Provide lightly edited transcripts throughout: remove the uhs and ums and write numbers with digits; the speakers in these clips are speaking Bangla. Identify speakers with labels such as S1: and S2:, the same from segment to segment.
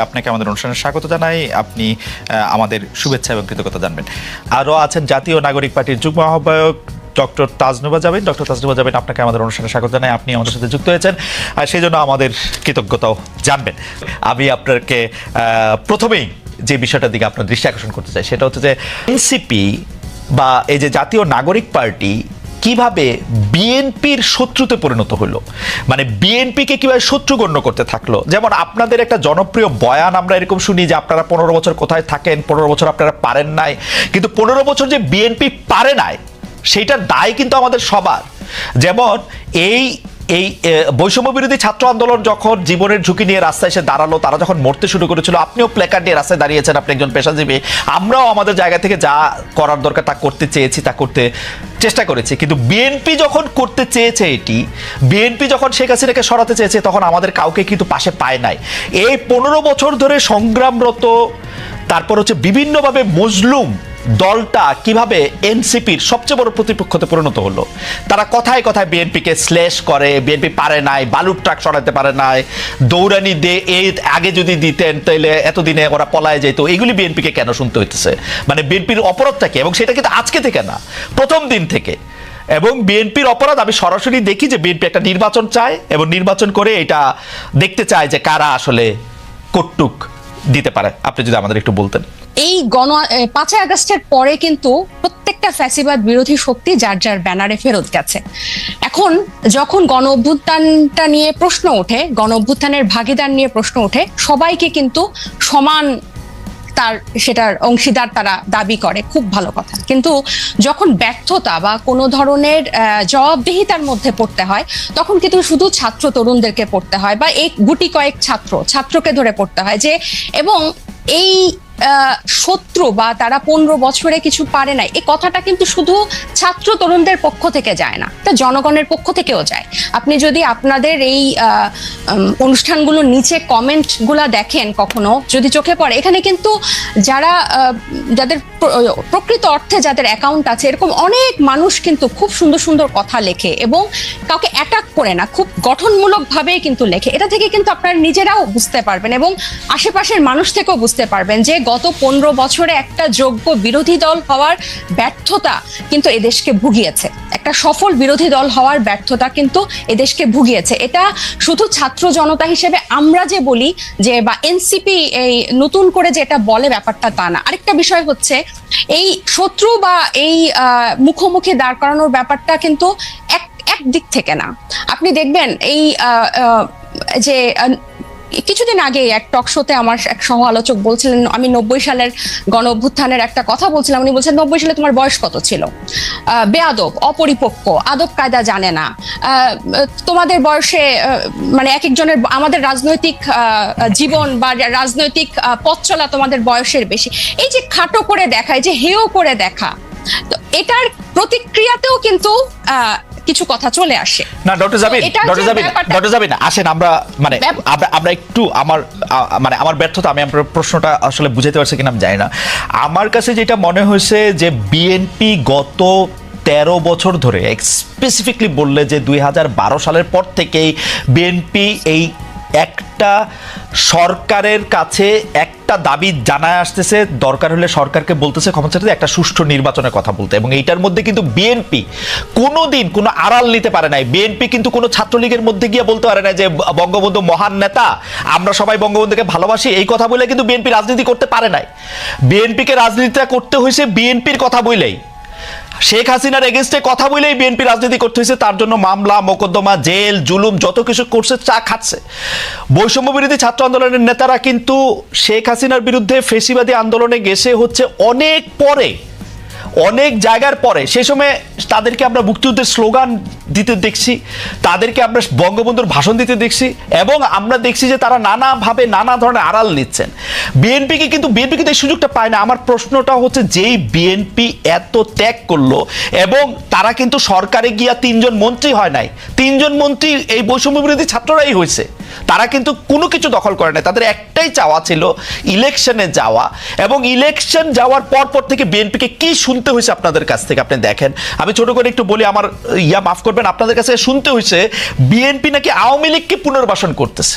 S1: আপনাকে আমাদের অনুষ্ঠানে স্বাগত জানাই। আপনি আমাদের শুভেচ্ছা এবং কৃতজ্ঞতা জানবেন। আরও আছেন জাতীয় নাগরিক পার্টির যুগ্ম আহ্বায়ক ডক্টর তাজনুবা জাবিন। ডক্টর তাজনুবা জাবিন, আপনাকে আমাদের অনুষ্ঠানে স্বাগত জানাই। আপনি আমাদের সাথে যুক্ত হয়েছেন আর সেই জন্য আমাদের কৃতজ্ঞতাও জানবেন। আমি আপনাকে প্রথমেই যে বিষয়টার দিকে আপনার দৃষ্টি আকর্ষণ করতে চাই সেটা হচ্ছে যে এনসিপি বা এই যে জাতীয় নাগরিক পার্টি কিভাবে বিএনপির শত্রুতে পরিণত হলো, মানে বিএনপিকে কিভাবে শত্রু গণ্য করতে থাকলো। যেমন আপনাদের একটা জনপ্রিয় বয়ান আমরা এরকম শুনি যে আপনারা 15 বছর কোথায় থাকেন, 15 বছর আপনারা পারেন নাই, কিন্তু 15 বছর যে বিএনপি পারে নাই সেইটার দায় কিন্তু আমাদের সবার। যেমন এই বৈষম্য বিরোধী ছাত্র আন্দোলন যখন জীবনের ঝুঁকি নিয়ে রাস্তায় এসে দাঁড়ালো, তারা যখন মরতে শুরু করেছিল, আপনিও প্ল্যাকার্ড নিয়ে রাস্তায় দাঁড়িয়েছেন, আপনি একজন পেশাজীবী। আমরাও আমাদের জায়গা থেকে যা করার দরকার তা করতে চেয়েছি, তা করতে চেষ্টা করেছি। কিন্তু বিএনপি যখন করতে চেয়েছে, বিএনপি যখন শেখ হাসিনাকে সরাতে চেয়েছে, তখন আমাদের কাউকে কিন্তু পাশে পায় নাই। এই 15 বছর ধরে সংগ্রামরত, তারপর হচ্ছে বিভিন্নভাবে মজলুম দলটা কিভাবে এনসিপির সবচেয়ে বড় প্রতিপক্ষতে পরিণত হলো। তারা কথায় কথায় বিএনপিকে শ্লেষ করে, বিএনপি পারে নাই, বালুর ট্রাক সরাতে পারে নাই, দৌড়ানি দিয়ে এই আগে যদি দিতেন তাহলে এতদিনে ওরা পলায় যেত। এগুলি বিএনপিকে কেন শুনতে হইতেছে? মানে বিএনপির অপরাধটা কি? এবং সেটা কিন্তু আজকে থেকে না, প্রথম দিন থেকে। এবং বিএনপির অপরাধ আমি সরাসরি দেখি যে বিএনপি একটা নির্বাচন চায় এবং নির্বাচন করে এটা দেখতে চায় যে কারা আসলে কটুক দিতে পারে। আপনি যদি আমাদের একটু বলতেন।
S2: এই 5 আগস্টের পরে কিন্তু প্রত্যেকটা ফ্যাসিবাদ বিরোধী শক্তি যার যার ব্যানারে ফেরত গেছে। এখন যখন গণ অভ্যুত্থানটা নিয়ে প্রশ্ন ওঠে, গণ অভ্যুত্থানের ভাগিদার নিয়ে প্রশ্ন ওঠে, সবাইকে কিন্তু সমান সেটার অংশীদার তারা দাবি করে, খুব ভালো কথা। কিন্তু যখন ব্যর্থতা বা কোনো ধরনের জবাবদিহিতার মধ্যে পড়তে হয়, তখন কিন্তু শুধু ছাত্র তরুণদেরকে পড়তে হয় বা এই গুটি কয়েক ছাত্রকে ধরে পড়তে হয় যে, এবং এই শত্রু বা তারা 15 বছরে কিছু পারে নাই, এই কথাটা কিন্তু শুধু ছাত্র তরুণদের পক্ষ থেকে যায় না, এটা জনগণের পক্ষ থেকেও যায়। আপনি যদি আপনাদের এই অনুষ্ঠানগুলোর নিচে কমেন্টগুলা দেখেন, কখনো যদি চোখে পড়ে, এখানে কিন্তু যাদের প্রকৃত অর্থে যাদের অ্যাকাউন্ট আছে, এরকম অনেক মানুষ কিন্তু খুব সুন্দর সুন্দর কথা লেখে এবং কাউকে অ্যাটাক করে না, খুব গঠনমূলক ভাবেই কিন্তু লেখে। এটা থেকে কিন্তু আপনারা নিজেরাও বুঝতে পারবেন এবং আশেপাশের মানুষ থেকেও বুঝতে পারবেন যে গত 15 বছরে একটা যোগ্য বিরোধী দল হওয়ার ব্যর্থতা কিন্তু এদেশকে ভুগিয়েছে। একটা সফল বিরোধী দল হওয়ার ব্যর্থতা কিন্তু এদেশকে ভুগিয়েছে। এটা শুধু ছাত্র জনতা হিসেবে আমরা যে বলি যে, বা এনসিপি এই নতুন করে যে এটা বলে, ব্যাপারটা তা না। আরেকটা বিষয় হচ্ছে, এই শত্রু বা এই মুখোমুখি দাঁড় করানোর ব্যাপারটা কিন্তু এক দিক থেকে না। আপনি দেখবেন এই যে কিছুদিন আগে এক টক শোতে আমার এক সহ আলোচক বলছিলেন, আমি 90 সালের গণ অভ্যুত্থানের একটা কথা বলছিলাম, উনি বলছেন 90 সালে তোমার বয়স কত ছিল? বেয়াদব, অপরিপক্ক, আদব কায়দা জানে না, তোমাদের বয়সে মানে এক একজনের, আমাদের রাজনৈতিক জীবন বা রাজনৈতিক পথ চলা তোমাদের বয়সের বেশি। এই যে খাটো করে দেখা, এই যে হেয় করে দেখা, তো এটার প্রতিক্রিয়াতেও কিন্তু কিছু কথা চলে আসে।
S1: না ডক্টর জাবিন আসেন আমরা একটু আমার ব্যর্থতা, আমি আপনার প্রশ্নটা আসলে বুঝাতে পারছি কিনা আমি জানি না। আমার কাছে যেটা মনে হয়েছে যে বিএনপি গত 13 বছর ধরে, স্পেসিফিকলি বললে যে 2012 সালের পর থেকেই বিএনপি এই একটা সরকারের কাছে একটা দাবি জানায় আসতেছে, দরকার হলে সরকারকে বলতেছে ক্ষমতা চাইতে একটা সুষ্ঠু নির্বাচনের কথা বলতে। এবং এইটার মধ্যে কিন্তু বিএনপি কোনোদিন কোনো আড়াল নিতে পারে নাই। বিএনপি কিন্তু কোনো ছাত্রলীগের মধ্যে গিয়ে বলতে পারে না যে বঙ্গবন্ধু মহান নেতা, আমরা সবাই বঙ্গবন্ধুকে ভালোবাসি, এই কথা বলে কিন্তু বিএনপি রাজনীতি করতে পারে নাই। বিএনপিকে রাজনীতিটা করতে হয়েছে বিএনপির কথা বলেই, শেখ হাসিনার এগেনস্টে কথা বলেই বিএনপি রাজনীতি করতে হয়েছে। তার জন্য মামলা, মোকদ্দমা, জেল, জুলুম যত কিছু করছে, চা খাচ্ছে। বৈষম্য বিরোধী ছাত্র আন্দোলনের নেতারা কিন্তু শেখ হাসিনার বিরুদ্ধে ফেসিবাদী আন্দোলনে গেছে হচ্ছে অনেক পরে, অনেক জায়গার পরে। সেই সময় তাদেরকে আমরা মুক্তিযুদ্ধের স্লোগান দিতে দেখছি, তাদেরকে আমরা বঙ্গবন্ধুর ভাষণ দিতে দেখছি, এবং আমরা দেখছি যে তারা নানাভাবে নানা ধরনের আড়াল নিচ্ছেন। বিএনপি কিন্তু এই সুযোগটা পায় না। আমার প্রশ্নটা হচ্ছে, যেই বিএনপি এত ত্যাগ করলো এবং তারা কিন্তু সরকারে গিয়া 3 জন মন্ত্রী হয় নাই, 3 জন মন্ত্রী এই বৈষম্য বিরোধী ছাত্ররাই হয়েছে। তারা কিন্তু কোনো কিছু দখল করে নাই, তাদের একটাই চাওয়া ছিল ইলেকশনে যাওয়া। এবং ইলেকশন যাওয়ার পর থেকে বিএনপিকে কি শুনতে শুনতে হয়েছে আপনাদের কাছ থেকে, আপনি দেখেন আমি ছোট করে একটু বলি, আমার মাফ করবেন, আপনাদের কাছে শুনতে হয়েছে বিএনপি নাকি আওয়ামী লীগকে পুনর্বাসন করতেছে,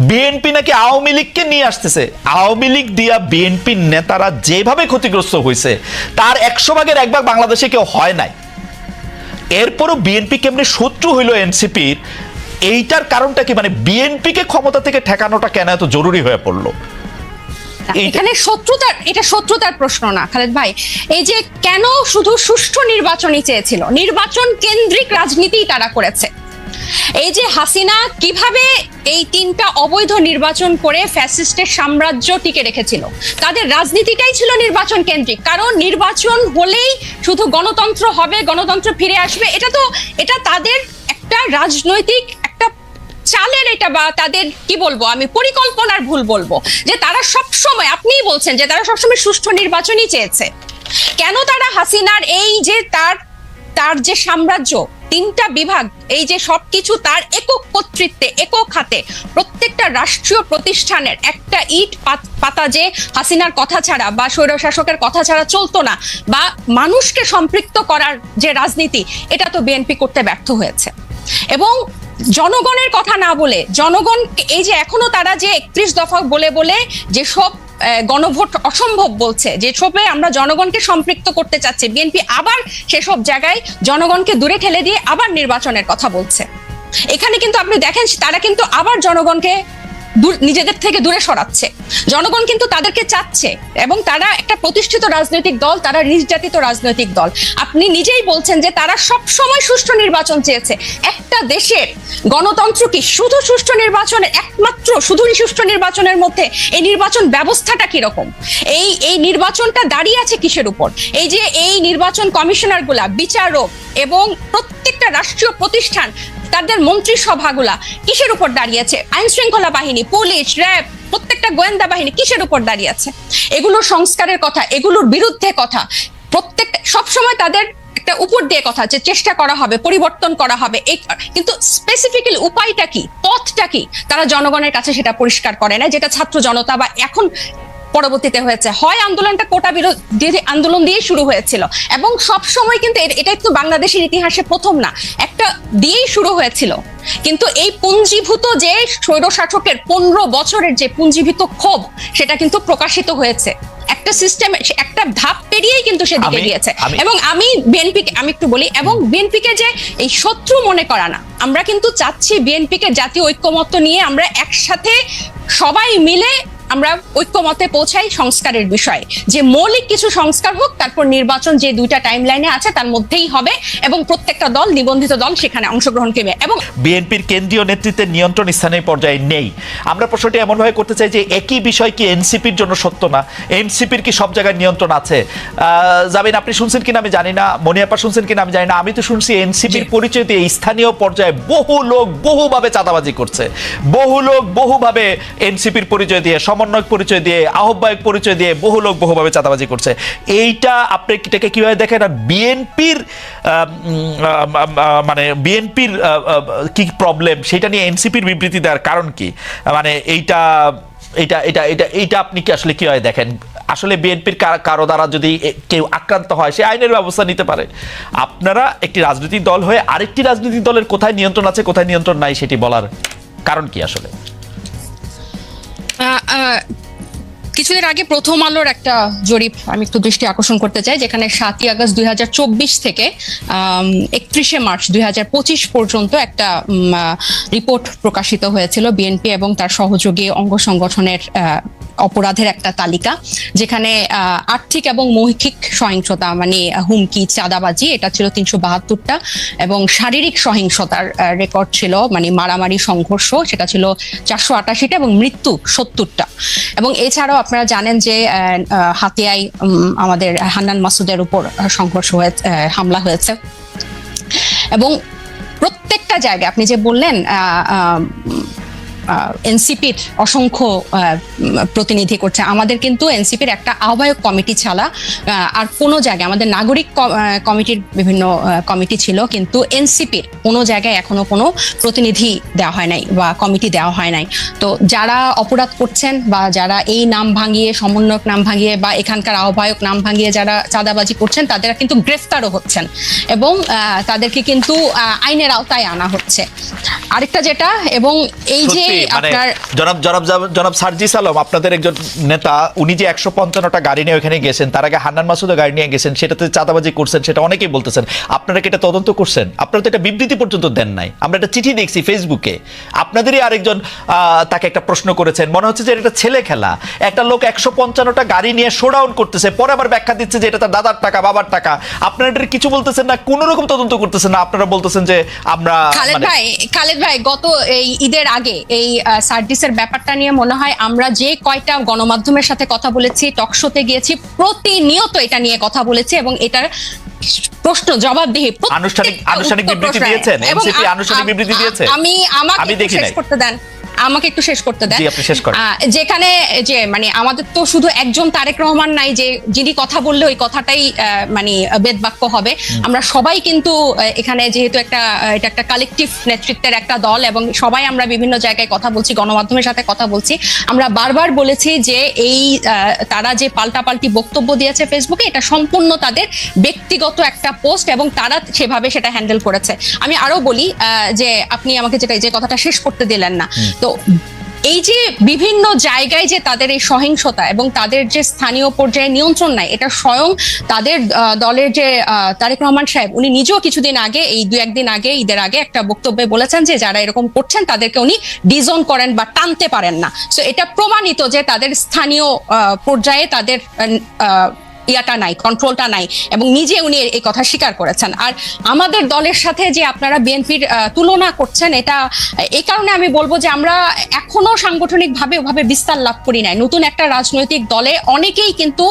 S1: বিএনপি নাকি আওয়ামী লীগকে নিয়ে আসতেছে। আওয়ামী লীগ দিয়া বিএনপির নেতারা যেভাবে ক্ষতিগ্রস্ত হয়েছে তার 100 ভাগের 1 ভাগ বাংলাদেশে কেউ হয় নাই। এরপরও বিএনপি কেমনে শত্রু হইল এনসিপির, এইটার কারণটা কি? মানে বিএনপিকে ক্ষমতা থেকে ঠেকানোটা কেন এত জরুরি হয়ে পড়লো?
S2: এখানে শত্রুতার প্রশ্ন না খালেদ ভাই, এই যে কেন শুধু সুষ্ঠু নির্বাচনই চেয়েছিল, নির্বাচন কেন্দ্রিক রাজনীতি তারা করেছে। এই যে হাসিনা কিভাবে এই 3টা অবৈধ নির্বাচন করে ফ্যাসিস্টের সাম্রাজ্য টিকে রেখেছিল, তাদের রাজনীতিটাই ছিল নির্বাচন কেন্দ্রিক। কারণ নির্বাচন হলেই শুধু গণতন্ত্র হবে, গণতন্ত্র ফিরে আসবে, এটা তাদের একটা রাজনৈতিক একটা চালের, এটা বা তাদের কি বলবো আমি, পরিকল্পনার ভুল বলবো, যে তারা সবসময়, আপনিই বলছেন যে তারা সবসময় সুষ্ঠু নির্বাচনই চেয়েছে। কেন তারা হাসিনার এই যে তার যে সাম্রাজ্য, 3টা বিভাগ, এই যে সবকিছু তার একক কর্তৃত্বে, একক হাতে, প্রত্যেকটা রাষ্ট্রীয় প্রতিষ্ঠানের একটা ইট পাতা যে হাসিনার কথা ছাড়া বা স্বৈরশাসকের কথা ছাড়া চলতো না, বা মানুষকে সম্পৃক্ত করার যে রাজনীতি, এটা তো বিএনপি করতে ব্যর্থ হয়েছে। এবং জনগণের কথা না বলে, জনগণ এই যে এখনো তারা যে 31 দফা বলে বলে যেসব গণভোট অসম্ভব বলছে, যেসবে আমরা জনগণকে সম্পৃক্ত করতে চাচ্ছি, বিএনপি আবার সেসব জায়গায় জনগণকে দূরে ঠেলে দিয়ে আবার নির্বাচনের কথা বলছে। এখানে কিন্তু আপনি দেখেন তারা কিন্তু আবার জনগণকে নিজেদের থেকে দূরে সরাচ্ছে। জনগণ কিন্তু তাদেরকে চাচ্ছে, এবং তারা একটা প্রতিষ্ঠিত রাজনৈতিক দল, তারা নির্যাতিত রাজনৈতিক দল। আপনি নিজেই বলছেন যে তারা সব সময় সুষ্ঠু নির্বাচন চেয়েছে। একটা দেশের গণতন্ত্র কি শুধু সুষ্ঠু নির্বাচনের, একমাত্র শুধুই সুষ্ঠু নির্বাচনের মধ্যে এই নির্বাচন ব্যবস্থাটা কিরকম, এই নির্বাচনটা দাঁড়িয়ে আছে কিসের উপর? এই যে এই নির্বাচন কমিশনার গুলা, বিচারক এবং প্রত্যেকটা রাষ্ট্রীয় প্রতিষ্ঠান, তাদের মন্ত্রিসভাগুলা কিসের উপর দাঁড়িয়েছে? আইন শৃঙ্খলা বাহিনী, পুলিশ, র্যাব, প্রত্যেকটা গোয়েন্দা বাহিনী কিসের উপর দাঁড়িয়ে আছে? এগুলোর সংস্কারের কথা, এগুলোর বিরুদ্ধে কথা, প্রত্যেকটা সবসময় তাদের একটা উপর দিয়ে কথা, যে চেষ্টা করা হবে, পরিবর্তন করা হবে, কিন্তু স্পেসিফিক্যালি উপায়টা কি, পথটা কি, তারা জনগণের কাছে সেটা পরিষ্কার করে না। যেটা ছাত্র জনতা বা এখন পরবর্তীতে হয়েছে, হয় আন্দোলনটা কোটা বিরোধী আন্দোলন দিয়ে শুরু হয়েছিল, এবং সব সময় কিন্তু এটা একটু বাংলাদেশের ইতিহাসে প্রথম না, একটা দিয়েই শুরু হয়েছিল। কিন্তু এই পুঞ্জীভূত যে স্বৈরশাসকের 15 বছরের যে পুঞ্জীভূত ক্ষোভ, সেটা কিন্তু প্রকাশিত হয়েছে একটা সিস্টেম, একটা ধাপ পেরিয়েই কিন্তু সেদিকে গিয়েছে। এবং আমি একটু বলি, এবং বিএনপিকে যে এই শত্রু মনে করা না, আমরা কিন্তু চাচ্ছি বিএনপিকে জাতীয় ঐক্যমত্য নিয়ে আমরা একসাথে সবাই মিলে আমরা ঐক্যমতে পৌঁছাই সংস্কারের বিষয়ে, যে মৌলিক কিছু সংস্কার হোক, তারপর নির্বাচন যে 2টা টাইম লাইনে আছে তার মধ্যেই হবে, এবং প্রত্যেকটা দল, নিবন্ধিত দল সেখানে অংশগ্রহণ করবে। এবং
S1: বিএনপির কেন্দ্রীয় নেতৃত্বের নিয়ন্ত্রণ স্থানীয় পর্যায়ে নেই। আমরা প্রশ্নটি এমনভাবে করতে চাই যে একই বিষয় কি এনসিপির জন্য সত্য না? এনসিপির কি সব জায়গায় নিয়ন্ত্রণ আছে? জামিন, আপনি শুনছেন কিনা আমি জানি না, মনিয়াপা শুনছেন কিনা আমি জানি না, আমি তো শুনছি এনসিপির পরিচয় দিয়ে স্থানীয় পর্যায়ে বহু লোক বহুভাবে চাঁদাবাজি করছে, বহু লোক বহুভাবে এনসিপির পরিচয় দিয়ে, সমন্বয়ক পরিচয় দিয়ে, আহ্বায়ক পরিচয় দিয়ে বহু লোক বহুভাবে চাঁদাবাজি করছে। এইটা আপনি এটাকে কিভাবে দেখেন? আর বিএনপির মানে বিএনপির কি প্রবলেম, সেটা নিয়ে এনসিপির বিবৃতি দেওয়ার কারণ কি? মানে এইটা এটা এটা এটা এইটা আপনি কি আসলে কিভাবে দেখেন? আসলে বিএনপির কারো দ্বারা যদি কেউ আক্রান্ত হয়, সে আইনের ব্যবস্থা নিতে পারে। আপনারা একটি রাজনৈতিক দল হয়ে আরেকটি রাজনৈতিক দলের কোথায় নিয়ন্ত্রণ আছে, কোথায় নিয়ন্ত্রণ নাই, সেটি বলার কারণ কি আসলে?
S2: কিছুদিন আগে প্রথম আলোর একটা জরিপ আমি একটু দৃষ্টি আকর্ষণ করতে চাই, যেখানে 7ই আগস্ট 2024 থেকে 31শে মার্চ 2025 পর্যন্ত একটা রিপোর্ট প্রকাশিত হয়েছিল বিএনপি এবং তার সহযোগী অঙ্গ সংগঠনের অপরাধের একটা তালিকা, যেখানে আর্থিক এবং মৌখিক সহিংসতা মানে হুমকি, চাঁদাবাজি, এটা ছিল 372টা, এবং শারীরিক সহিংসতার রেকর্ড ছিল মানে মারামারি, সংঘর্ষ, সেটা ছিল 488টা, এবং মৃত্যু 70টা। এবং এছাড়াও আপনারা জানেন যে হাতিয়ায় আমাদের হান্নান মাসুদের উপর সংঘর্ষ হয়েছে, হামলা হয়েছে। এবং প্রত্যেকটা জায়গায় আপনি যে বললেন এনসিপির অসংখ্য প্রতিনিধি করছে। আমাদের কিন্তু এনসিপির একটা আহ্বায়ক কমিটি ছাড়া আর কোনো জায়গায়, আমাদের নাগরিক কমিটির বিভিন্ন কমিটি ছিল, কিন্তু এনসিপির কোনো জায়গায় এখনো কোনো প্রতিনিধি দেওয়া হয় নাই বা কমিটি দেওয়া হয় নাই। তো যারা অপরাধ করছেন বা যারা এই নাম ভাঙিয়ে, সমন্বয়ক নাম ভাঙিয়ে বা এখানকার আহ্বায়ক নাম ভাঙিয়ে যারা চাঁদাবাজি করছেন, তাদের কিন্তু গ্রেফতারও হচ্ছেন এবং তাদেরকে কিন্তু আইনের আওতায় আনা হচ্ছে। আরেকটা যেটা, এবং এই যে আপনার
S1: জনাব সার্জিস আলম, আপনাদের একজন নেতা, উনি যে 155টা গাড়ি নিয়ে ওখানে গেছেন, তার আগে হান্নান মাসুদও গাড়ি নিয়ে গেছেন, সেটাতে চাঁদাবাজি করছেন, সেটা অনেকেই বলতেছেন। আপনারা কি এটা তদন্ত করছেন? আপনারা তো এটা বিবৃতি পর্যন্ত দেন নাই। আমরা একটা চিঠি দেখছি ফেসবুকে, আপনাদেরই আরেকজন তাকে একটা প্রশ্ন করেছেন, মনে হচ্ছে যে এটা ছেলে খেলা। একটা লোক 155টা গাড়ি নিয়ে শোডাউন করতেছে, পরে আবার ব্যাখ্যা দিচ্ছে যে এটা তার দাদার টাকা, বাবার টাকা। আপনারা এটা কিছু বলতেছেন না, কোনো রকম তদন্ত করতেছেন না। আপনারা বলতেছেন যে আমরা
S2: খালেদ ভাই গত এই ঈদের আগে এই সার্ভিসের ব্যাপারটা নিয়ে মনে হয় আমরা যে কয়টা গণমাধ্যমের সাথে কথা বলেছি, টকশোতে গিয়েছি, প্রতিনিয়ত এটা নিয়ে কথা বলেছি এবং এটার প্রশ্ন জবাবদিহি
S1: আনুষ্ঠানিক বিবৃতি দিয়েছেন, এনসিপি আনুষ্ঠানিক বিবৃতি দিয়েছে।
S2: আমাকে শেষ করতে দেন, আমাকে একটু শেষ করতে দেন।
S1: জি, আপনি শেষ করেন।
S2: যেখানে যে মানে আমাদের তো শুধু একজন তারেক রহমান নাই যে যিনি কথা বললে ওই কথাটাই মানে বেদবাক্য হবে। আমরা সবাই কিন্তু এখানে যেহেতু এটা একটা কালেকটিভ নেতৃত্বের একটা দল এবং সবাই আমরা বিভিন্ন জায়গায় কথা বলছি, গণমাধ্যমের সাথে কথা বলছি। আমরা বারবার বলেছি যে এই তারা যে পাল্টাপাল্টি বক্তব্য দিয়েছে ফেসবুকে, এটা সম্পূর্ণ তাদের ব্যক্তিগত একটা পোস্ট এবং তারা সেভাবে সেটা হ্যান্ডেল করেছে। আমি আরো বলি যে আপনি আমাকে যে কথাটা শেষ করতে দিলেন না, তো এই যে বিভিন্ন জায়গায় যে তাদের এই সহিংসতা এবং তাদের যে স্থানীয় পর্যায়ে নিয়ন্ত্রণ নাই, এটা স্বয়ং তাদের দলের যে তারেক রহমান সাহেব, উনি নিজেও কিছুদিন আগে, এই 2-1 দিন আগে, ঈদের আগে একটা বক্তব্যে বলেছেন যে যারা এরকম করছেন তাদেরকে উনি ডিজোন করেন বা টানতে পারেন না। সো এটা প্রমাণিত যে তাদের স্থানীয় পর্যায়ে তাদের ইয়াটা নাই, কন্ট্রোলটা নাই, এবং নিজে উনি এই কথা স্বীকার করেছেন। আর আমাদের দলের সাথে যে আপনারা বিএনপির তুলনা করছেন, এটা এই কারণে আমি বলবো যে আমরা এখনো সাংগঠনিকভাবে ওভাবে বিস্তার লাভ করি নাই। নতুন একটা রাজনৈতিক দলে অনেকেই কিন্তু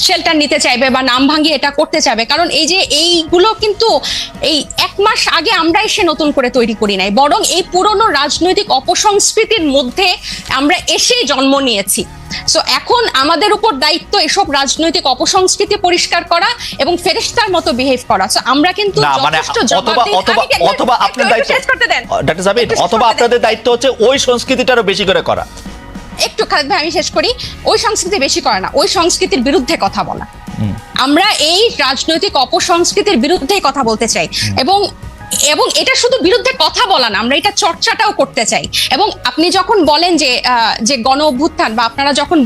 S2: শেল্টার নিতে চাইবে বা নাম ভাঙিয়ে এটা করতে চাইবে, কারণ এই যে এইগুলো কিন্তু এই 1 মাস আগে আমরা এসে নতুন করে তৈরি করি নাই, বরং এই পুরনো রাজনৈতিক অপসংস্কৃতির মধ্যে আমরা এসেই জন্ম নিয়েছি। সো এখন আমাদের উপর দায়িত্ব এসব রাজনৈতিক অপসংস্কৃতি পরিষ্কার করা এবং ফেরেশতার মতো বিহেভ করা। সো আমরা কিন্তু
S1: অথবা আপনার দায়িত্ব, ডক্টর জাবির, অথবা আপনাদের দায়িত্ব হচ্ছে ওই সংস্কৃতিটারও বেশি করে করা।
S2: একটু খালেদ ভাই আমি শেষ করি। ওই সংস্কৃতি বেশি করে না, ওই সংস্কৃতির বিরুদ্ধে কথা বলা। আমরা এই রাজনৈতিক অপসংস্কৃতির বিরুদ্ধে কথা বলতে চাই এবং এটা শুধু বিরুদ্ধে কথা বলা না, আমরা এটা চর্চাটাও করতে চাই। এবং আপনি যখন বলেন যে গণ অভ্যুত্থান বা আপনারা যখন